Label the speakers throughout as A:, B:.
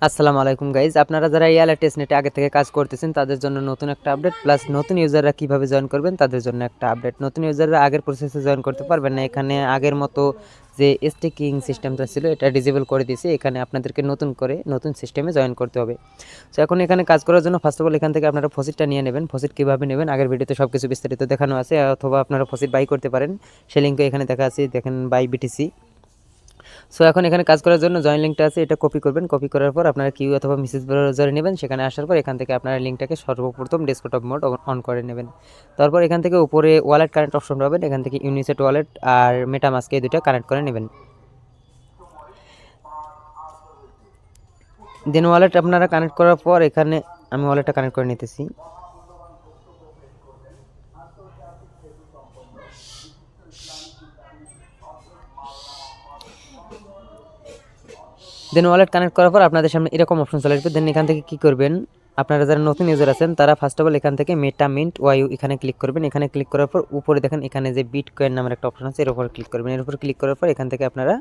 A: আসসালামু আলাইকুম গাইজ, আপনারা যারা ইয়ালা টেস্টনেটে আগে থেকে কাজ করতেছেন তাদের জন্য নতুন একটা আপডেট, প্লাস নতুন ইউজাররা কিভাবে জয়েন করবেন তাদের জন্য একটা আপডেট। নতুন ইউজাররা আগের প্রসেসে জয়েন করতে পারবেন না, এখানে আগের মতো যে স্টেকিং সিস্টেমটা ছিল এটা ডিসেবল করে দিয়েছে। এখানে আপনাদেরকে নতুন করে নতুন সিস্টেমে জয়েন করতে হবে। তো এখন এখানে কাজ করার জন্য ফার্স্ট অফ অল এখান থেকে আপনারা ফসিটটা নিয়ে নেবেন। ফসিট কীভাবে নেবেন আগের ভিডিওতে সব কিছু বিস্তারিত দেখানো আছে, অথবা আপনারা ফসিট বাই করতে পারেন, সে লিঙ্কে এখানে দেখা আছে, দেখেন বাই বিটিসি। সো এখন এখানে কাজ করার জন্য জয়েন লিঙ্কটা আছে, এটা কপি করবেন। কপি করার পর আপনারা কিউ অথবা মেসেজ ব্রাউজারে নেবেন। সেখানে আসার পর এখান থেকে আপনারা লিঙ্কটাকে সর্বপ্রথম ডেস্কটপ মোড অন করে নেবেন। তারপর এখান থেকে উপরে ওয়ালেট কানেক্ট অপশন পাবেন, এখান থেকে ইউনিসেট ওয়ালেট আর মেটামাস্ক এই দুটো কানেক্ট করে নেবেন। দেন ওয়ালেট আপনারা কানেক্ট করার পর এখানে আমি ওয়ালেটটা কানেক্ট করে নিতেছি। দেন ওয়ালেট কানেক্ট করার পর আপনাদের সামনে এরকম অপশন চলে আসবে। দেন এখান থেকে কী করবেন, আপনারা যারা নতুন ইউজার আছেন তারা ফার্স্ট অফ অল এখান থেকে মেটা মিন্ট ওয়াইউ এখানে ক্লিক করবেন। এখানে ক্লিক করার পর উপরে দেখেন এখানে যে বিটকয়েন নামের একটা অপশন আছে, এর উপর ক্লিক করবেন। এর উপর ক্লিক করার পর এখান থেকে আপনারা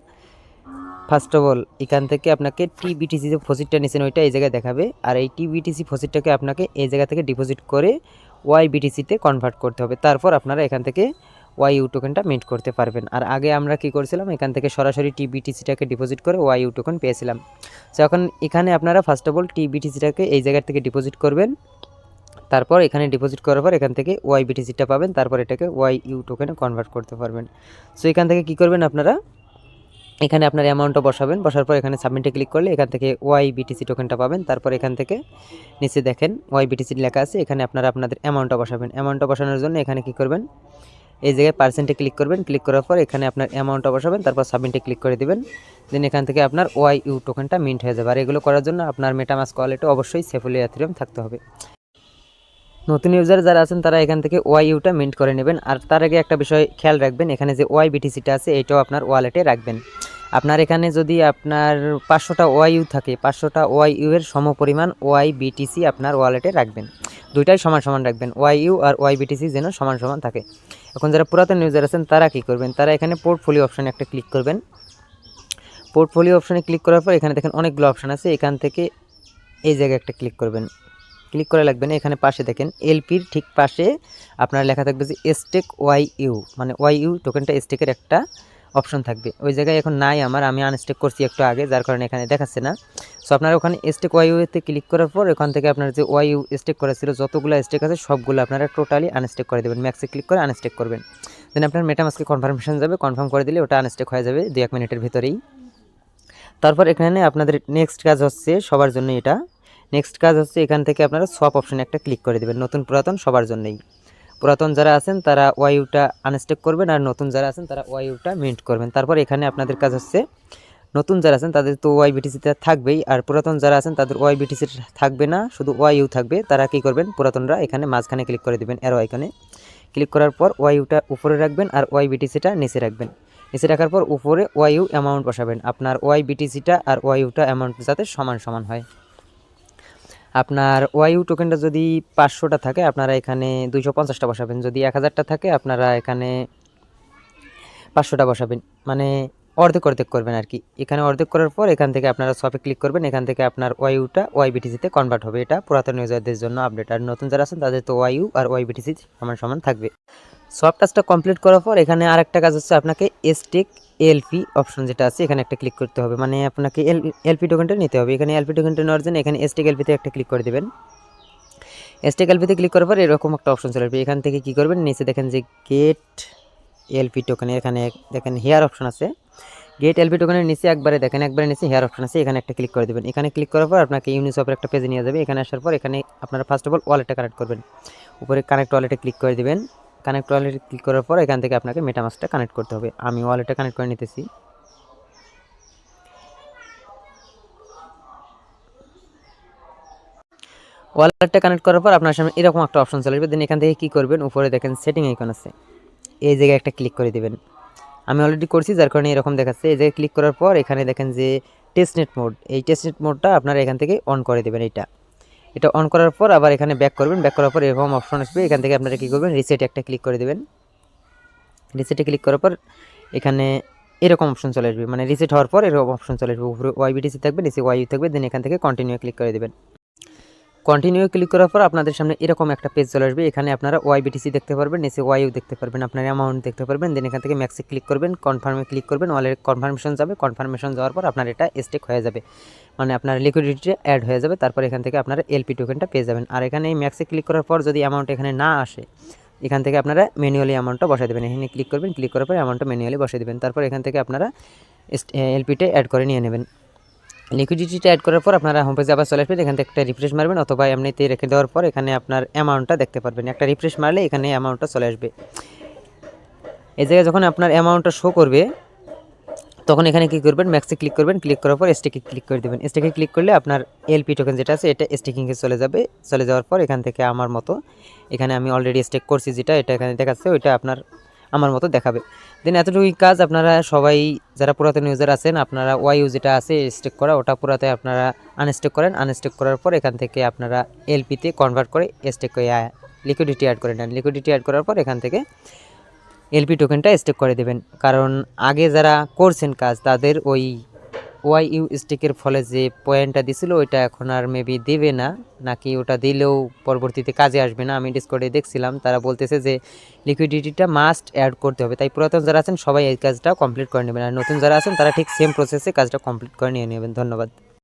A: ফার্স্ট অফ অল এখান থেকে আপনাকে টিবিটিসি যে ফসিটটা নিয়েছেন ওইটা এই জায়গায় দেখাবে, আর এই টিবিটিসি ফসিটটাকে আপনাকে এই জায়গা থেকে ডিপোজিট করে ওয়াইবিটিসিতে কনভার্ট করতে হবে। তারপর আপনারা এখান থেকে ওয়াইইউ টোকেনটা মিন্ট করতে পারবেন। আর আগে আমরা কি করেছিলাম, এখান থেকে সরাসরি টিবিটিসিটাকে ডিপোজিট করে ওয়াইইউ টোকেন পেয়েছিলাম। সো এখন এখানে আপনারা ফার্স্ট অফ অল টিবিটিসিটাকে এই জায়গা থেকে ডিপোজিট করবেন। তারপর এখানে ডিপোজিট করার পর এখান থেকে ওয়াইবিটিসিটা পাবেন, তারপর এটাকে ওয়াইইউ টোকেনে কনভার্ট করতে পারবেন। সো এখান থেকে কি করবেন, আপনারা এখানে আপনার অ্যামাউন্টটা বসাবেন। বসার পর এখানে সাবমিটে ক্লিক করলে এখান থেকে ওয়াইবিটিসি টোকেনটা পাবেন। তারপর এখান থেকে নিচে দেখেন ওয়াইবিটিসি লেখা আছে, এখানে আপনারা আপনাদের অ্যামাউন্টটা বসাবেন। অ্যামাউন্টটা বসানোর জন্য এখানে কি করবেন, এই জায়গায় পার্সেন্টে ক্লিক করবেন। ক্লিক করার পর এখানে আপনার অ্যামাউন্টটা বসাবেন, তারপর সাবমিটে ক্লিক করে দিবেন। দেন এখান থেকে আপনার ওয়াইইউ টোকেনটা মিন্ট হয়ে যাবে। আর এগুলো করার জন্য আপনার মেটামাস্ক ওয়ালেটে অবশ্যই সেফুলি এথেরিয়াম থাকতে হবে। নতুন ইউজার যারা আছেন তারা এখান থেকে ওয়াইইউটা মিন্ট করে নেবেন। আর তার আগে একটা বিষয় খেয়াল রাখবেন, এখানে যে ওয়াইবিটিসিটা আছে এটাও আপনার ওয়ালেটে রাখবেন। আপনার এখানে যদি আপনার 500টা ওয়াইইউ থাকে, 500টা ওয়াইইউ এর সমপরিমাণ ওয়াইবিটিসি আপনার ওয়ালেটে রাখবেন। দুইটাই সমান সমান রাখবেন, ওয়াইইউ আর ওয়াইবিটিসি যেন সমান সমান থাকে। এখন যারা পুরাতন ইউজার আছেন তারা কি করবেন, তারা এখানে পোর্টফোলিও অপশানে একটা ক্লিক করবেন। পোর্টফোলিও অপশানে ক্লিক করার পর এখানে দেখেন অনেকগুলো অপশান আছে, এখান থেকে এই জায়গায় একটা ক্লিক করবেন। ক্লিক করে লাগবে না, এখানে পাশে দেখেন এলপির ঠিক পাশে আপনার লেখা থাকবে যে স্টেক ওয়াইইউ, মানে ওয়াইইউ টোকেনটা স্টেকের একটা অপশন থাকবে। ওই জায়গায় এখন নাই আমার, আমি আনস্টেক করছি একটু আগে, যার কারণে এখানে দেখাচ্ছে না। সো আপনারা ওখানে স্টেক ওয়াইইউতে ক্লিক করার পর ওখান থেকে আপনার যে ওয়াইইউ স্টেক করা ছিল যতগুলো স্টেক আছে সবগুলো আপনারা টোটালি আনস্টেক করে দেবেন। ম্যাক্সে ক্লিক করে আনস্টেক করবেন। দেন আপনার মেটামাস্কে কনফার্মেশন যাবে, কনফার্ম করে দিলে ওটা আনস্টেক হয়ে যাবে 2-1 মিনিটের ভিতরেই। তারপর এখানে আপনাদের নেক্সট কাজ হচ্ছে সবার জন্য এটা, নেক্সট কাজ হচ্ছে এখান থেকে আপনারা সোয়াপ অপশানে একটা ক্লিক করে দেবেন। নতুন পুরাতন সবার জন্যই, পুরাতন যারা আছেন তারা ওয়াইইউটা আনস্টেক করবেন, আর নতুন যারা আছেন তারা ওয়াইইউটা মিন্ট করবেন। তারপর এখানে আপনাদের কাজ হচ্ছে নতুন যারা আছেন তাদের তো ওয়াইবিটিসিতে থাকবেই, আর পুরাতন যারা আছেন তাদের ওয়াইবিটিসি থাকবে না, শুধু ওয়াইইউ থাকবে। তারা কী করবেন, পুরাতনরা এখানে মাঝখানে ক্লিক করে দেবেন, অ্যারো আইকনে ক্লিক করার পর ওয়াইইউটা উপরে রাখবেন আর ওয়াইবিটিসিটা নিচে রাখবেন। নিচে রাখার পর উপরে ওয়াইইউ অ্যামাউন্ট বসাবেন, আপনার ওয়াইবিটিসিটা আর ওয়াইইউটা অ্যামাউন্ট যাতে সমান সমান হয়। আপনার ওয়াইইউ টোকেনটা যদি 500টা থাকে আপনারা এখানে 250টা বসাবেন, যদি 1000টা থাকে আপনারা এখানে 500টা বসাবেন, মানে অর্ধেক অর্ধেক করবেন আর কি। এখানে অর্ধেক করার পর এখান থেকে আপনারা শপে ক্লিক করবেন, এখান থেকে আপনার ওয়াইইউটা ওয়াইবিটিসিতে কনভার্ট হবে। এটা পুরাতন ইউজারদের জন্য আপডেট, আর নতুন যারা আছেন তাদের তো ওয়াইইউ আর ওয়াইবিটিসি সমান সমান থাকবে। সব কাজটা কমপ্লিট করার পর এখানে আরেকটা কাজ হচ্ছে আপনাকে স্টেক এলপি অপশন যেটা আছে এখানে একটা ক্লিক করতে হবে, মানে আপনাকে এলপি টোকেনটা নিতে হবে। এখানে এলপি টোকেনটা নেওয়ার জন্য এখানে স্টেক এলপিতে একটা ক্লিক করে দেবেন। স্টেক এলপিতে ক্লিক করার পর এরকম একটা অপশন চলে আসবে, এখান থেকে কী করবেন, নিচে দেখেন যে গেট এলপি টোকেন, এখানে দেখেন হেয়ার অপশন আছে। গেট এলপি টোকেনের নিচে একবারে দেখেন, একবারে নিচে হেয়ার অপশন আছে, এখানে একটা ক্লিক করে দেবেন। এখানে ক্লিক করার পর আপনাকে ইউনিসপের একটা পেজে নিয়ে যাবে। এখানে আসার পর এখানে আপনারা ফার্স্ট অফ অল ওয়ালেটটা কানেক্ট করবেন, উপরে কানেক্ট ওয়ালেটে ক্লিক করে দেবেন। কানেক্ট ওয়ালেটে ক্লিক করার পর এখান থেকে আপনাকে মেটামাস্কটা কানেক্ট করতে হবে। আমি ওয়ালেটটা কানেক্ট করে নিতেছি। ওয়ালেটটা কানেক্ট করার পর আপনার সামনে এরকম একটা অপশন চলে আসবে। দেন এখান থেকে কী করবেন, উপরে দেখেন সেটিং আইকন আছে, এই জায়গায় একটা ক্লিক করে দেবেন। আমি অলরেডি করছি যার কারণে এরকম দেখাচ্ছে। এই জায়গায় ক্লিক করার পর এখানে দেখেন যে টেস্টনেট মোড, এই টেস্টনেট মোডটা আপনারা এখান থেকে অন করে দেবেন। এটা অন করার পর আবার এখানে ব্যাক করবেন, ব্যাক করার পর এরকম অপশন আসবে। এখান থেকে আপনারা কী করবেন, রিসেটে একটা ক্লিক করে দেবেন। রিসেটে ক্লিক করার পর এখানে এরকম অপশন চলে আসবে, মানে রিসেট হওয়ার পর এরকম অপশন চলে আসবে, উপরে ওয়াইবিটিসি থাকবে, নিচে ওয়াইউ থাকবে, দেন এখান থেকে কন্টিনিউ ক্লিক করে দেবেন। কন্টিনিউ ক্লিক করার পর আপনাদের সামনে এরকম একটা পেজ চলে আসবে, এখানে আপনারা ওয়াইবিটিসি দেখতে পারবেন, নিচে ওয়াইউ দেখতে পারবেন, আপনার অ্যামাউন্ট দেখতে পারবেন, দেন এখান থেকে ম্যাক্সে ক্লিক করবেন, কনফার্মে ক্লিক করবেন, ওয়ালের কনফার্মেশন যাবে, কনফার্মেশন যাওয়ার পর আপনার এটা স্টেক হয়ে যাবে, মানে আপনার লিকুইডিটি অ্যাড হয়ে যাবে, তারপর এখান থেকে আপনারা এলপি টোকেনটা পেয়ে যাবেন। আর এখানে এই ম্যাক্সে ক্লিক করার পর যদি অ্যামাউন্ট এখানে না আসে, এখান থেকে আপনারা ম্যানুয়ালি অ্যামাউন্টটা বসাই দেবেন, এখানে ক্লিক করবেন, ক্লিক করার পর অ্যামাউন্টটা ম্যানুয়ালি বসাই দেবেন, তারপর এখান থেকে আপনারা এলপিটা অ্যাড করে নিয়ে নেবেন। লিকুইডিটিটা অ্যাড করার পর আপনারা হোম পেজে আবার চলে আসবেন, এখান থেকে একটা রিফ্রেশ মারবেন, অথবা এমনিতে রেখে দেওয়ার পর এখানে আপনার অ্যামাউন্টটা দেখতে পারবেন, একটা রিফ্রেশ মারলে এখানে অ্যামাউন্টটা চলে আসবে। এই জায়গায় যখন আপনার অ্যামাউন্টটা শো করবে তখন এখানে কী করবেন, ম্যাক্সে ক্লিক করবেন, ক্লিক করার পর স্টেকে ক্লিক করে দেবেন। স্টেকে ক্লিক করলে আপনার এলপি টোকেন যেটা আছে এটা স্টেকিংয়ে চলে যাবে। চলে যাওয়ার পর এখান থেকে আমার মতো, এখানে আমি অলরেডি স্টেক করছি যেটা, এটা এখানে দেখাচ্ছে, ওইটা আপনার আমার মতো দেখাবে। দেন এতটুকুই কাজ। আপনারা সবাই যারা পুরাতন ইউজার আছেন, আপনারা ওয়াইউ যেটা আছে স্টেক করা, ওটা পুরাতে আপনারা আনস্টেক করেন। আনস্টেক করার পর এখান থেকে আপনারা এলপিতে কনভার্ট করে স্টেক করে লিকুইডিটি অ্যাড করে নেন। লিকুইডিটি অ্যাড করার পর এখান থেকে এলপি টোকেনটা স্টেক করে দেবেন, কারণ আগে যারা করছেন কাজ তাদের ওই ওয়াইইউ স্টেকের ফলে যে পয়েন্টটা দিছিল ওইটা এখন আর মেবি দেবে না, নাকি ওটা দিলেও পরবর্তীতে কাজে আসবে না। আমি ডিসকর্ডে দেখছিলাম, তারা বলতেছে যে লিকুইডিটিটা মাস্ট অ্যাড করতে হবে। তাই পুরাতন যারা আছেন সবাই এই কাজটা কমপ্লিট করে নেবেন, আর নতুন যারা আছেন তারা ঠিক সেম প্রসেসে কাজটা কমপ্লিট করে নিয়ে নেবেন। ধন্যবাদ।